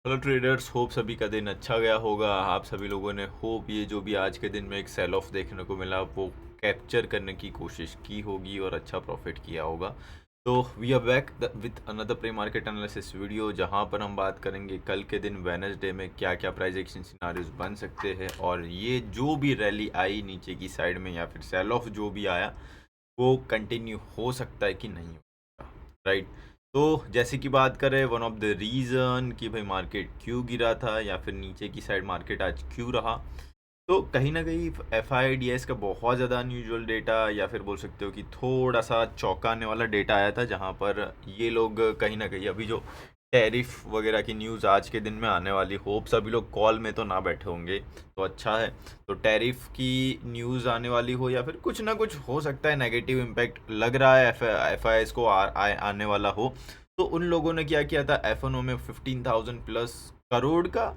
Hello traders, hope सभी का दिन अच्छा गया होगा। आप सभी लोगों ने होप ये जो भी आज के दिन में एक सेल ऑफ देखने को मिला वो कैप्चर करने की कोशिश की होगी और अच्छा प्रॉफिट किया होगा। तो we are back with another pre market analysis video, जहां पर हम बात करेंगे कल के दिन वेडनेसडे में क्या क्या प्राइस एक्शन सिनारियोज बन सकते हैं, और ये जो भी रैली आई नीचे की साइड में या फिर सेल ऑफ जो भी आया वो कंटिन्यू हो सकता है कि नहीं होगा, राइट। तो जैसे कि बात करें वन ऑफ द रीज़न कि भाई मार्केट क्यों गिरा था या फिर नीचे की साइड मार्केट आज क्यों रहा, तो कहीं ना कहीं एफ आई डी एस का बहुत ज़्यादा अनयूजुअल डेटा या फिर बोल सकते हो कि थोड़ा सा चौंकाने वाला डेटा आया था, जहाँ पर ये लोग कहीं ना कहीं अभी जो टैरिफ वगैरह की न्यूज़ आज के दिन में आने वाली, होप सभी लोग कॉल में तो ना बैठे होंगे तो अच्छा है। तो टैरिफ की न्यूज़ आने वाली हो या फिर कुछ ना कुछ हो सकता है नेगेटिव इम्पैक्ट लग रहा है एफ आई एस को आने वाला हो। तो उन लोगों ने क्या किया था, एफ एन ओ में 15,000 प्लस करोड़ का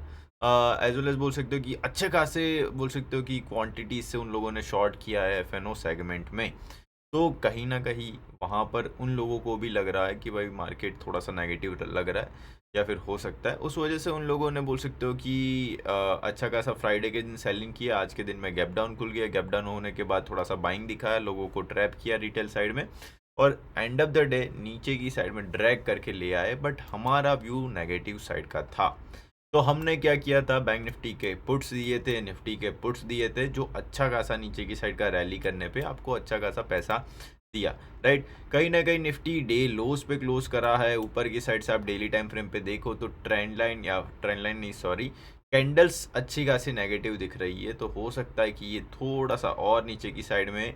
एज वेल एज बोल सकते हो कि अच्छे खासे बोल सकते हो कि क्वांटिटी से उन लोगों ने शॉर्ट किया है एफ एन ओ सेगमेंट में। तो कहीं ना कहीं वहाँ पर उन लोगों को भी लग रहा है कि भाई मार्केट थोड़ा सा नेगेटिव लग रहा है या फिर हो सकता है, उस वजह से उन लोगों ने बोल सकते हो कि अच्छा खासा फ्राइडे के दिन सेलिंग किया। आज के दिन में गैप डाउन खुल गया, गैप डाउन होने के बाद थोड़ा सा बाइंग दिखाया, लोगों को ट्रैप किया रिटेल साइड में, और एंड ऑफ द डे नीचे की साइड में ड्रैग करके ले आए, बट हमारा व्यू नेगेटिव साइड का था। तो हमने क्या किया था, बैंक निफ्टी के पुट्स दिए थे, निफ्टी के पुट्स दिए थे, जो अच्छा खासा नीचे की साइड का रैली करने पे आपको अच्छा खासा पैसा दिया, राइट। कहीं ना कहीं निफ्टी डे लोस पे क्लोज करा है। ऊपर की साइड से आप डेली टाइम फ्रेम पे देखो तो ट्रेंड लाइन, या ट्रेंड लाइन नहीं सॉरी, कैंडल्स अच्छी खासी नेगेटिव दिख रही है। तो हो सकता है कि ये थोड़ा सा और नीचे की साइड में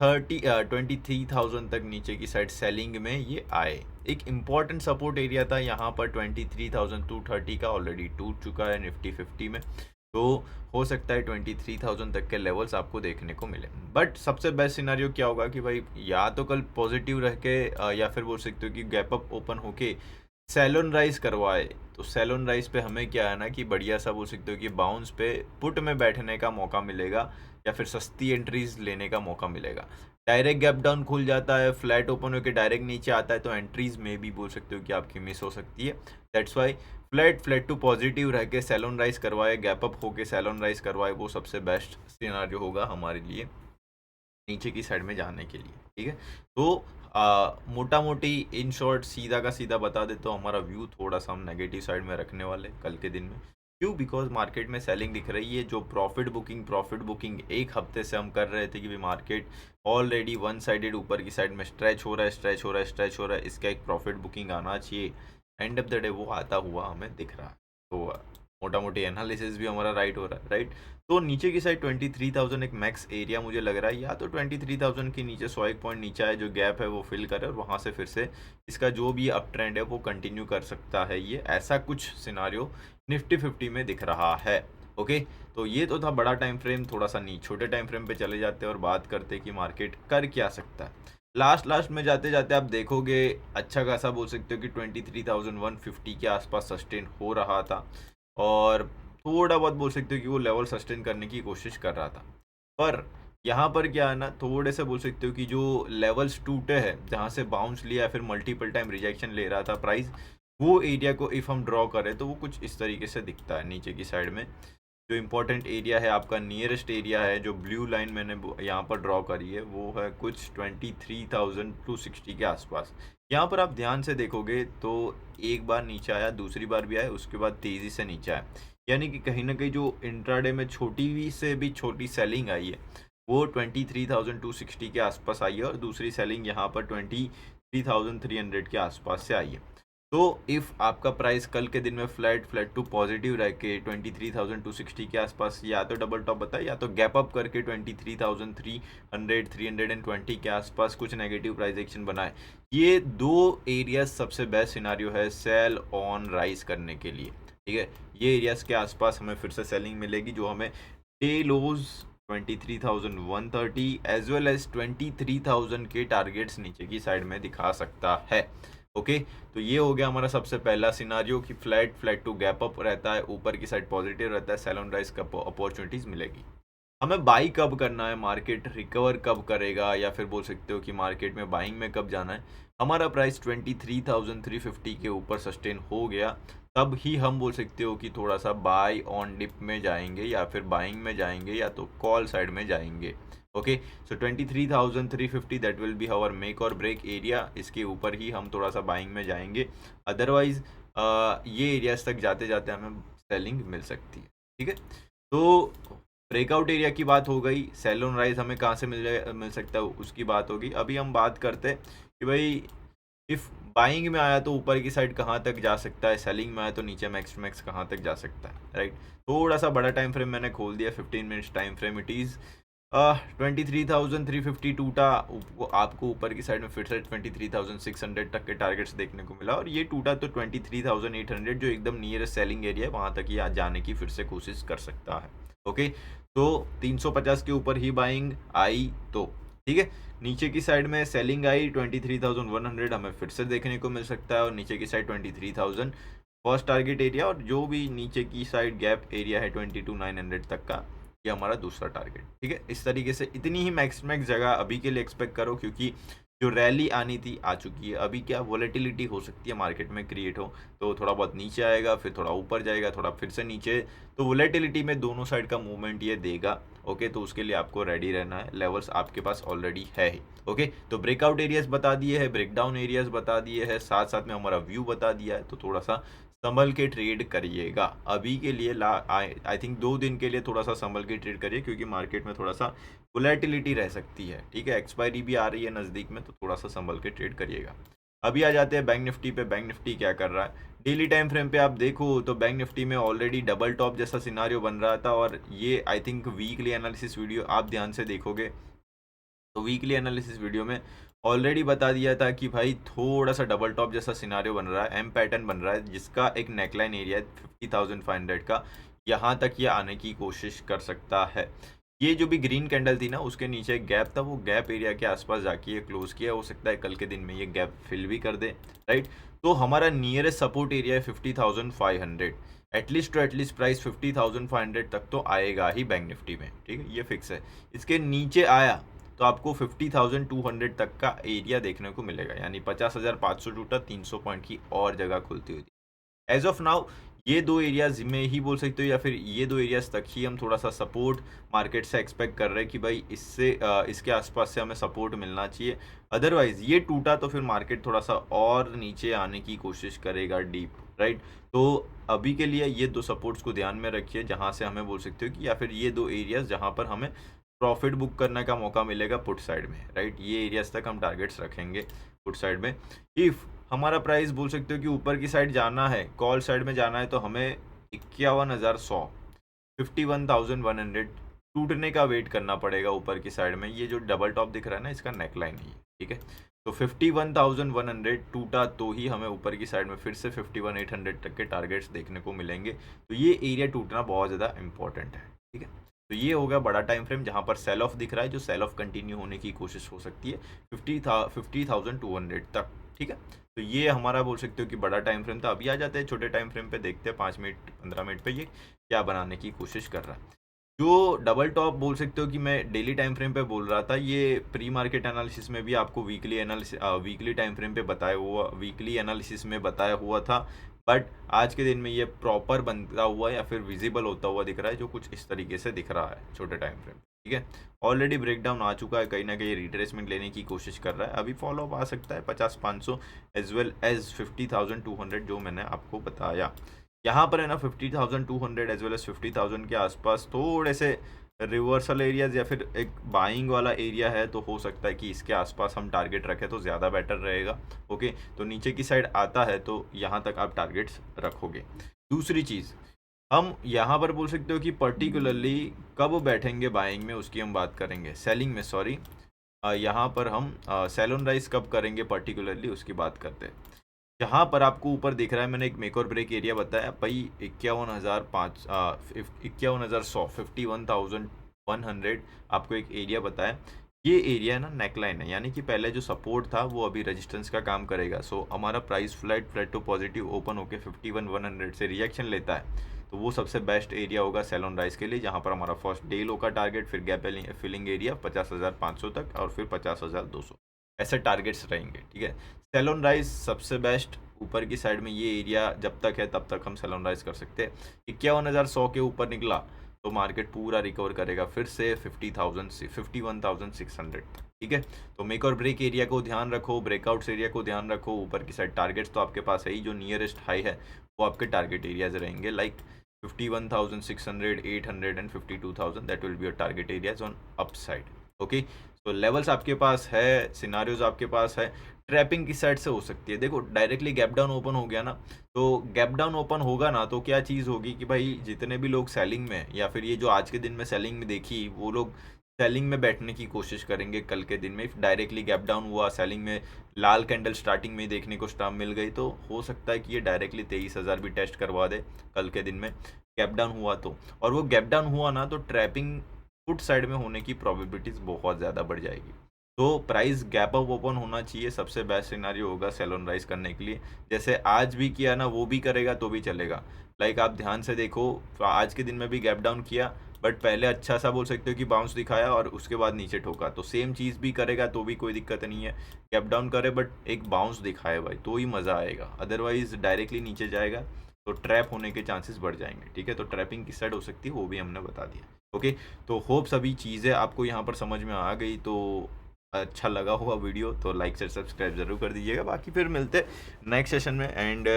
23,000 तक नीचे की साइड सेलिंग में ये आए। एक इम्पॉर्टेंट सपोर्ट एरिया था यहाँ पर 23,230 का, ऑलरेडी टूट चुका है निफ्टी 50 में। तो हो सकता है 23,000 तक के लेवल्स आपको देखने को मिले। बट सबसे बेस्ट सिनारियो क्या होगा कि भाई या तो कल पॉजिटिव रह के या फिर बोल सकते हो कि गैप अप ओपन होके सैलोन राइज करवाए। तो सैलोन राइज पे हमें क्या है ना कि बढ़िया सा बोल सकते हो कि बाउंस पे पुट में बैठने का मौका मिलेगा या फिर सस्ती एंट्रीज लेने का मौका मिलेगा। डायरेक्ट गैप डाउन खुल जाता है, फ्लैट ओपन होकर डायरेक्ट नीचे आता है, तो एंट्रीज में भी बोल सकते हो कि आपकी मिस हो सकती है। That's why flat to positive रह के सैलोन राइज करवाए, गैप अप होके सैलोन राइज करवाए, वो सबसे बेस्ट सिनारियो होगा हमारे लिए नीचे की साइड में जाने के लिए, ठीक है। तो मोटा मोटी इन शॉर्ट सीधा का सीधा बता दे तो हमारा व्यू थोड़ा सा हम नेगेटिव साइड में रखने वाले कल के दिन में। क्यों? बिकॉज मार्केट में सेलिंग दिख रही है। जो प्रॉफिट बुकिंग एक हफ्ते से हम कर रहे थे कि भी मार्केट ऑलरेडी वन साइडेड ऊपर की साइड में स्ट्रेच हो रहा है, स्ट्रेच हो रहा है, इसका एक प्रॉफिट बुकिंग आना चाहिए। एंड ऑफ द डे वो आता हुआ हमें दिख रहा है। तो मोटा मोटी एनालिसिस भी हमारा राइट हो रहा है, राइट। तो नीचे की साइड 23,000 एक मैक्स एरिया मुझे लग रहा है, या तो 23,000 के नीचे 100 एक पॉइंट नीचे आए, जो गैप है वो फिल करे और वहाँ से फिर से इसका जो भी अप ट्रेंड है वो कंटिन्यू कर सकता है। ये ऐसा कुछ सिनारियो निफ्टी 50 में दिख रहा है। ओके, तो ये तो था बड़ा टाइम फ्रेम। थोड़ा सा छोटे टाइम फ्रेम पे चले जाते हैं और बात करते कि मार्केट कर क्या सकता है। लास्ट में जाते जाते आप देखोगे अच्छा खासा बोल सकते हो कि 23,150 के आसपास सस्टेन हो रहा था, और थोड़ा बहुत बोल सकते हो कि वो लेवल सस्टेन करने की कोशिश कर रहा था। पर यहाँ पर क्या है ना, थोड़े से बोल सकते हो कि जो लेवल्स टूटे हैं, जहाँ से बाउंस लिया या फिर मल्टीपल टाइम रिजेक्शन ले रहा था प्राइस, वो एरिया को इफ़ हम ड्रॉ करें तो वो कुछ इस तरीके से दिखता है नीचे की साइड में। जो इम्पोर्टेंट एरिया है आपका, नियरेस्ट एरिया है, जो ब्लू लाइन मैंने यहाँ पर ड्रॉ करी है, वो है कुछ 23,260 के आसपास। यहाँ पर आप ध्यान से देखोगे तो एक बार नीचे आया, दूसरी बार भी आया, उसके बाद तेज़ी से नीचे आया। यानी कि कहीं ना कहीं जो इंट्राडे में छोटी से भी छोटी सेलिंग आई है वो 23,260 के आसपास आई है, और दूसरी सेलिंग यहाँ पर 23,300 के आसपास से आई है। तो इफ़ आपका प्राइस कल के दिन में फ्लैट टू पॉजिटिव रह के 23,260 के आसपास या तो डबल टॉप बताए या तो गैप अप करके 23,300 320 के आसपास कुछ नेगेटिव प्राइस एक्शन बनाए, ये दो एरिया सबसे बेस्ट सिनारियो है सेल ऑन राइज करने के लिए, ठीक है। ये एरियाज के आसपास हमें फिर से सेलिंग मिलेगी, जो हमें डे लोज 23,130 एज वेल एज 23,000 के टारगेट्स नीचे की साइड में दिखा सकता है। ओके, तो ये हो गया हमारा सबसे पहला सिनारियो कि फ्लैट टू गैप अप रहता है, ऊपर की साइड पॉजिटिव रहता है, सेल राइज का अपॉर्चुनिटीज मिलेगी। हमें बाई कब करना है, मार्केट रिकवर कब करेगा, या फिर बोल सकते हो कि मार्केट में बाइंग में कब जाना है, हमारा प्राइस 23,350 के ऊपर सस्टेन हो गया, तब ही हम बोल सकते हो कि थोड़ा सा बाय ऑन डिप में जाएंगे या फिर बाइंग में जाएंगे या तो कॉल साइड में जाएंगे। Okay, so 23,350 that will be our make or break area, इसके ऊपर ही हम थोड़ा सा बाइंग में जाएंगे। अदरवाइज ये एरियाज तक जाते जाते हमें सेलिंग मिल सकती है। ठीक है, तो ब्रेकआउट एरिया की बात हो गई, सेल ऑन राइज हमें कहाँ से मिल सकता है उसकी बात होगी। अभी हम बात करते हैं कि भाई इफ़ बाइंग में आया तो ऊपर की साइड कहाँ तक जा सकता है, सेलिंग में आया तो नीचे मैक्स टू मैक्स कहाँ तक जा सकता है, राइट। थोड़ा सा बड़ा टाइम फ्रेम मैंने खोल दिया, 15 minutes time frame it is 23,350 टूटा, आपको ऊपर की साइड में फिर से 23,600 तक के टारगेट्स देखने को मिला, और ये टूटा तो 23,800 जो एकदम नियरेस्ट सेलिंग एरिया है वहाँ तक ही आज जाने की फिर से कोशिश कर सकता है। ओके, तो 350 के ऊपर ही बाइंग आई तो ठीक है, नीचे की साइड में सेलिंग आई 23,100 हमें फिर से देखने को मिल सकता है, और नीचे की साइड 23,000 फर्स्ट टारगेट एरिया, और जो भी नीचे की साइड गैप एरिया है 22,900 तक का, ये हमारा दूसरा टारगेट। ठीक है, इस तरीके से इतनी ही मैक्स जगह अभी के लिए एक्सपेक्ट करो, क्योंकि जो रैली आनी थी आ चुकी है। अभी क्या वॉलेटिलिटी हो सकती है मार्केट में क्रिएट हो, तो थोड़ा बहुत नीचे आएगा, फिर थोड़ा ऊपर जाएगा, थोड़ा फिर से नीचे, तो वॉलेटिलिटी में दोनों साइड का मूवमेंट ये देगा। ओके, तो उसके लिए आपको रेडी रहना है, लेवल्स आपके पास ऑलरेडी है ही। ओके, तो ब्रेकआउट एरियाज बता दिए हैं, ब्रेकडाउन एरियाज बता दिए हैं, साथ साथ में हमारा व्यू बता दिया है, तो थोड़ा सा संभल के ट्रेड करिएगा। अभी के लिए आई थिंक 2 दिन के लिए थोड़ा सा संभल के ट्रेड करिए, क्योंकि मार्केट में थोड़ा सा वोलेटिलिटी रह सकती है। ठीक है, एक्सपायरी भी आ रही है नज़दीक में, तो थोड़ा सा संभल के ट्रेड करिएगा। अभी आ जाते हैं बैंक निफ्टी पे। बैंक निफ्टी क्या कर रहा है, डेली टाइम फ्रेम पे आप देखो तो बैंक निफ्टी में ऑलरेडी डबल टॉप जैसा सिनारियो बन रहा था, और ये I think weekly analysis video आप ध्यान से देखोगे तो वीकली एनालिसिस वीडियो में ऑलरेडी बता दिया था कि भाई थोड़ा सा डबल टॉप जैसा सिनारियो बन रहा है, एम पैटर्न बन रहा है, जिसका एक नेकलाइन एरिया है 50,500 का, यहाँ तक ये आने की कोशिश कर सकता है। ये जो भी ग्रीन कैंडल थी ना, उसके नीचे एक गैप था, वो गैप एरिया के आसपास जाके ये क्लोज किया, हो सकता है कल के दिन में ये गैप फिल भी कर दे, राइट। तो हमारा नियरेस्ट सपोर्ट एरिया है 50,500, एटलीस्ट टू एटलीस्ट प्राइस 50,500 तक तो आएगा ही बैंक निफ्टी में। ठीक है, ये फिक्स है। इसके नीचे आया तो आपको 50,200 तक का एरिया देखने को मिलेगा, यानी 50,500 टूटा, 300 पॉइंट की और जगह खुलती हुई। एज ऑफ नाउ ये दो एरियाज में ही बोल सकते हो, या फिर ये दो एरियाज तक ही हम थोड़ा सा सपोर्ट मार्केट से एक्सपेक्ट कर रहे हैं कि भाई इससे इसके आसपास से हमें सपोर्ट मिलना चाहिए। अदरवाइज ये टूटा तो फिर मार्केट थोड़ा सा और नीचे आने की कोशिश करेगा डीप, राइट। तो अभी के लिए ये दो सपोर्ट्स को ध्यान में रखिए, जहाँ से हमें बोल सकते हो कि, या फिर ये दो एरियाज जहाँ पर हमें प्रॉफिट बुक करने का मौका मिलेगा पुट साइड में, राइट। ये एरियाज तक हम टारगेट्स रखेंगे पुट साइड में। इफ़ हमारा प्राइस बोल सकते हो कि ऊपर की साइड जाना है, कॉल साइड में जाना है, तो हमें 51,100 51,100 टूटने का वेट करना पड़ेगा ऊपर की साइड में। ये जो डबल टॉप दिख रहा है ना, इसका नेकलाइन है, ठीक है। तो 51,100 टूटा तो ही हमें ऊपर की साइड में फिर से 51,800 तक के टारगेट्स देखने को मिलेंगे। तो ये एरिया टूटना बहुत ज़्यादा इंपॉर्टेंट है, ठीक है। तो ये हो गया बड़ा टाइम फ्रेम जहाँ पर सेल ऑफ दिख रहा है, जो सेल ऑफ कंटिन्यू होने की कोशिश हो सकती है 50,200 तक, ठीक है। तो ये हमारा बोल सकते हो कि बड़ा टाइम फ्रेम था। अभी आ जाते हैं छोटे टाइम फ्रेम पे, देखते हैं 5 मिनट 15 मिनट पे ये क्या बनाने की कोशिश कर रहा है। जो डबल टॉप बोल सकते हो कि मैं डेली टाइम फ्रेम पे बोल रहा था, ये प्री मार्केट एनालिसिस में भी आपको वीकली टाइम फ्रेम पे वीकली एनालिसिस में बताया हुआ था, बट आज के दिन में ये प्रॉपर बनता हुआ या फिर विजिबल होता हुआ दिख रहा है, जो कुछ इस तरीके से दिख रहा है छोटे टाइम फ्रेम, ठीक है। ऑलरेडी ब्रेकडाउन आ चुका है, कहीं ना कहीं रिट्रेसमेंट लेने की कोशिश कर रहा है। अभी फॉलो अप आ सकता है 50,500 एज वेल एज 50,200 जो मैंने आपको बताया। यहाँ पर है ना 50,200 एज वेल एज 50,000 के आसपास थोड़े से रिवर्सल एरियाज या फिर एक बाइंग वाला एरिया है, तो हो सकता है कि इसके आसपास हम टारगेट रखें तो ज़्यादा बेटर रहेगा। ओके, तो नीचे की साइड आता है तो यहाँ तक आप टारगेट्स रखोगे। दूसरी चीज़ हम यहाँ पर बोल सकते हो कि पर्टिकुलरली कब बैठेंगे बाइंग में, उसकी हम बात करेंगे, सेलिंग में सॉरी। यहाँ पर हम सेल ऑन राइज कब करेंगे पर्टिकुलरली उसकी बात करते हैं। जहाँ पर आपको ऊपर दिख रहा है, मैंने एक मेक और ब्रेक एरिया बताया भाई 51,100 51,100 आपको एक एरिया बताया। ये एरिया है ना नेकलाइन है, यानी कि पहले जो सपोर्ट था वो अभी रेजिस्टेंस का काम करेगा। सो हमारा price flat to positive open होकर 51,100 से रिएक्शन लेता है, तो वो सबसे बेस्ट एरिया होगा सेल ऑन राइज के लिए, जहाँ पर हमारा फर्स्ट डे लो का टारगेट, फिर गैप फिलिंग एरिया 50,500 तक और फिर 50,200। ऐसे टारगेट्स रहेंगे, ठीक है। सेल ऑन राइज सबसे बेस्ट, ऊपर की साइड में ये एरिया जब तक है तब तक हम सेल ऑन राइज कर सकते हैं। 51,100 के ऊपर निकला तो मार्केट पूरा रिकवर करेगा फिर से 50,000 से 51,600, ठीक है। तो मेक और ब्रेक एरिया को ध्यान रखो, ब्रेकआउट्स एरिया को ध्यान रखो। ऊपर की साइड टारगेट्स तो आपके पास है ही, जो नियरेस्ट हाई है वो आपके टारगेट एरियाज रहेंगे, like 51,600, 800 and 52,000, that will be your target areas on upside. Okay, तो लेवल्स आपके पास है, सिनारियोज आपके पास है। ट्रैपिंग किस साइड से हो सकती है? देखो, डायरेक्टली गैप डाउन ओपन हो गया ना, तो गैप डाउन ओपन होगा ना तो क्या चीज़ होगी कि भाई जितने भी लोग सेलिंग में, या फिर ये जो आज के दिन में सेलिंग में देखी, वो लोग सेलिंग में बैठने की कोशिश करेंगे कल के दिन में। इफ डायरेक्टली गैप डाउन हुआ, सेलिंग में लाल कैंडल स्टार्टिंग में देखने को स्टार्ट मिल गई, तो हो सकता है कि ये डायरेक्टली 23,000 भी टेस्ट करवा दे कल के दिन में गैप डाउन हुआ तो। और वो गैप डाउन हुआ ना तो ट्रैपिंग फुट साइड में होने की प्रोबेबिलिटीज बहुत ज़्यादा बढ़ जाएगी। तो प्राइस गैप अप ओपन होना चाहिए, सबसे बेस्ट सिनारियो होगा सेल ऑन राइज करने के लिए। जैसे आज भी किया ना, वो भी करेगा तो भी चलेगा। लाइक आप ध्यान से देखो, आज के दिन में भी गैप डाउन किया, बट पहले अच्छा सा बोल सकते हो कि बाउंस दिखाया और उसके बाद नीचे ठोका, तो सेम चीज़ भी करेगा तो भी कोई दिक्कत नहीं है। गैप डाउन करे बट एक बाउंस दिखाए भाई, तो ही मज़ा आएगा, अदरवाइज डायरेक्टली नीचे जाएगा तो ट्रैप होने के चांसेस बढ़ जाएंगे, ठीक है। तो ट्रैपिंग किस साइड हो सकती है वो भी हमने बता दिया। ओके, तो होप सभी चीज़ें आपको यहाँ पर समझ में आ गई। तो अच्छा लगा हुआ वीडियो तो लाइक से सब्सक्राइब जरूर कर दीजिएगा। बाकी फिर मिलते नेक्स्ट सेशन में, एंड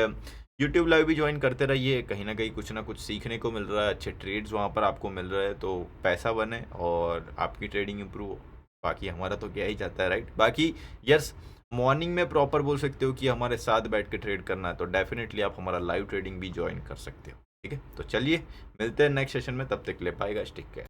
यूट्यूब लाइव भी ज्वाइन करते रहिए, कहीं ना कहीं कुछ ना कुछ सीखने को मिल रहा है, अच्छे ट्रेड्स वहाँ पर आपको मिल रहे हैं, तो पैसा बने और आपकी ट्रेडिंग इम्प्रूव हो। बाकी हमारा तो क्या ही जाता है, राइट। बाकी यस, मॉर्निंग में प्रॉपर बोल सकते हो कि हमारे साथ बैठ के ट्रेड करना है तो डेफिनेटली आप हमारा लाइव ट्रेडिंग भी ज्वाइन कर सकते हो, ठीक है। तो चलिए मिलते हैं नेक्स्ट सेशन में, तब तक के लिए बाय गाइस, टेक केयर।